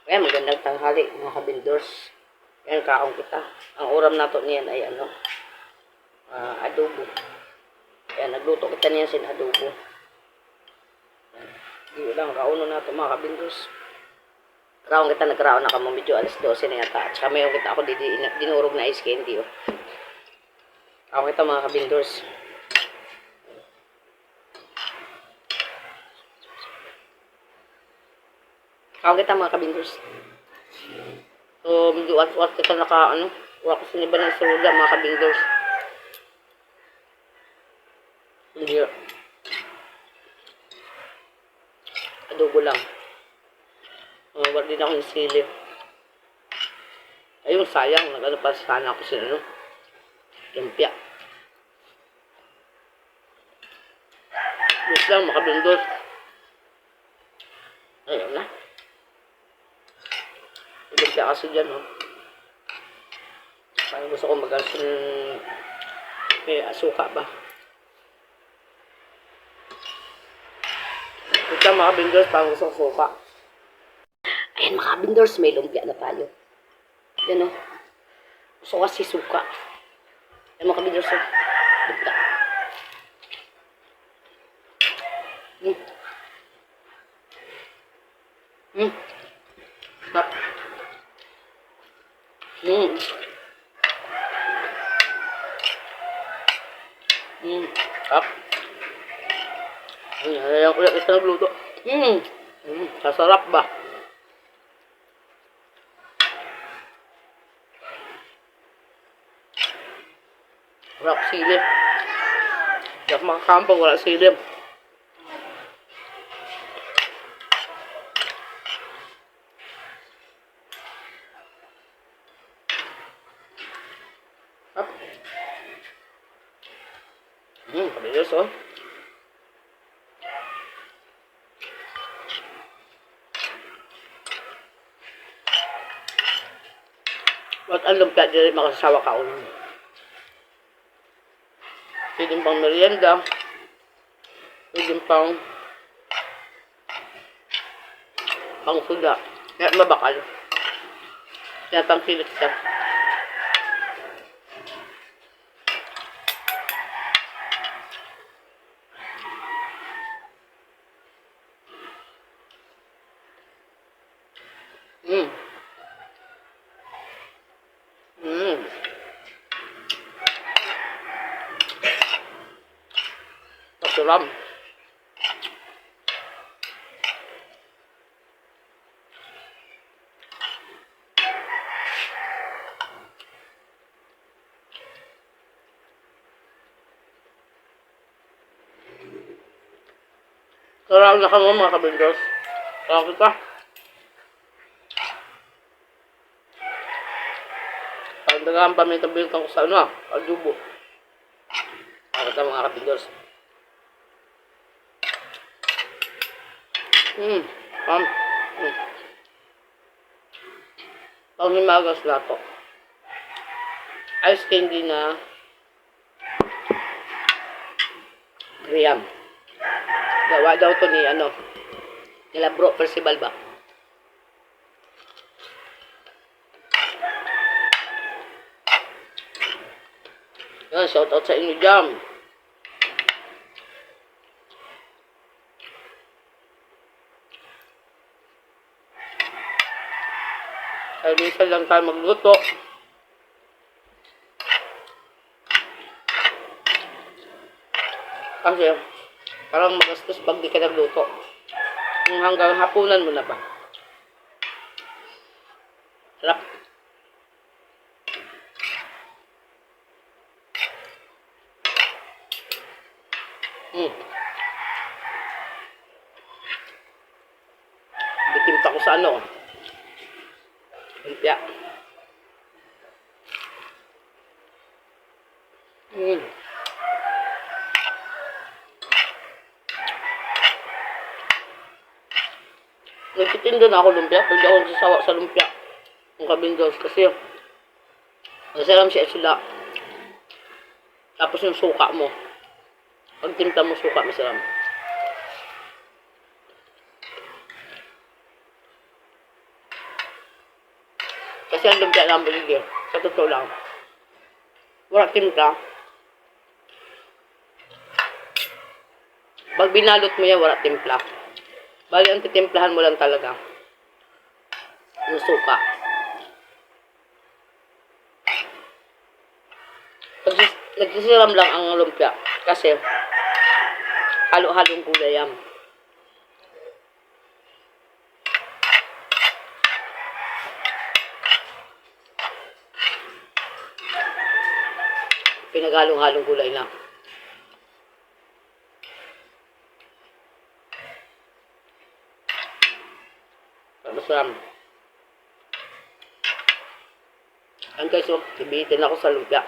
Ayan, magandang tanghali mga kabindors. Ayan, kaong kita. Ang uram nato niyan ay adobo. Ayan, nagluto kita niyan sin adobo. Di lang, kauno nato mga kabindors. Kaong kita nagraon na kamo medyo alas 12 na yata. Tsaka mayroon kita ako dinurog na ice candy. Oh. Kaong kita mga kabindors. Kaong kita mga kabindors. So, medyo at kita wala ko siniba ng suga mga kabindors. Hindi. Adobo lang. Wala din ako ng sili. Ayun, sayang. Nagano pa sana ako sa lumpia. Yes lang, mga kabindors. Ayun na. Lumpia kasi dyan, oh. Parang gusto ko mag-asin may asuka ba. Ito mga kabindors, parang gusto ko suka. Ayan mga kabindors, may lumpia na tayo. Yan, oh. Gusto kasi suka. Ayan mga kabindors, oh. Lumpia. Sarap. Sarap. Ayan ulit ito nagluto. Sasarap ba? Wala silip. Hindi ako makakampang, wala silip. Kabiyos, oh. At ang lumpia, di rin makasasawa ka ulo. Pwedeng pang merienda. Pwedeng pang suda. Kaya mabakal. Kaya pang pilit siya. Masarap. Sarap na kamo mga kabindors. Sarap kita. Pagdagaan paminta-bintang ko sa adobo. Sarap kita mga kabindors. Panghimagas lato. Ice candy na graham. Gawa daw to ni nila Bro Percival ba? Yan, shout out sa inyo dyan. Ay, minsan lang tayo magluto. Kasi, parang magastos pag di ka nagluto. Hanggang hapunan mo na ba? Sarap. Bitimta ko sa lumpia. Nagtitinda na ako lumpia. Pwede ako sasawa sa lumpia. Ang kabindors. Kasi masalam siya sila. Tapos yung suka mo. Pag timpla mo suka, masalam. Kasi ang lumpia lang binili. Sa totoo lang. Wala timpla. Pag binalot mo yan, wala timpla. Bali, ang titimplahan mo lang talaga. Yung suka. Nagsisiram lang ang lumpia. Kasi, halo-halong gulay yan. Pinaghalong-halong gulay lang. Masarap. Ang guys, bibitin ako sa lumpia.